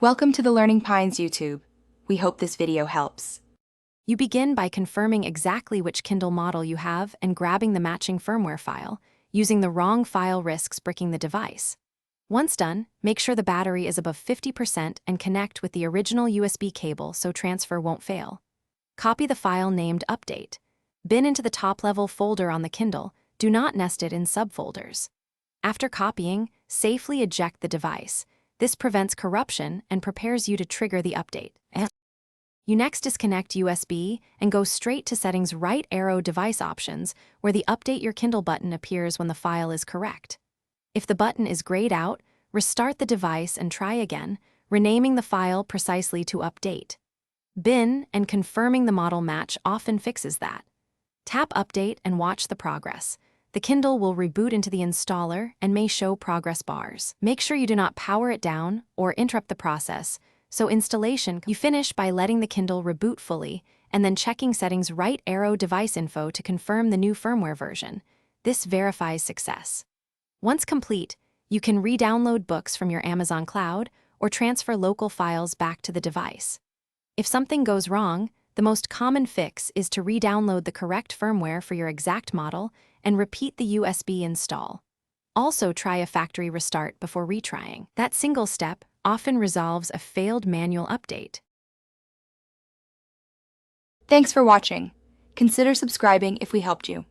Welcome to the Learning Pines YouTube. We hope this video helps. You begin by confirming exactly which Kindle model you have and grabbing the matching firmware file. Using the wrong file risks bricking the device. Once done, make sure the battery is above 50% and connect with the original USB cable so transfer won't fail. Copy the file named Update. Bin into the top-level folder on the Kindle. Do not nest it in subfolders. After copying, safely eject the device. This prevents corruption and prepares you to trigger the update. You next disconnect USB and go straight to Settings right arrow Device Options, where the Update Your Kindle button appears when the file is correct. If the button is grayed out, restart the device and try again, renaming the file precisely to Update. Bin and confirming the model match often fixes that. Tap Update and watch the progress. The Kindle will reboot into the installer and may show progress bars. Make sure you do not power it down or interrupt the process, so installation. You finish by letting the Kindle reboot fully and then checking Settings right arrow Device Info to confirm the new firmware version. This verifies success. Once complete, you can re-download books from your Amazon cloud or transfer local files back to the device. If something goes wrong, the most common fix is to re-download the correct firmware for your exact model and repeat the USB install. Also try a factory restart before retrying. That single step often resolves a failed manual update. Thanks for watching. Consider subscribing if we helped you.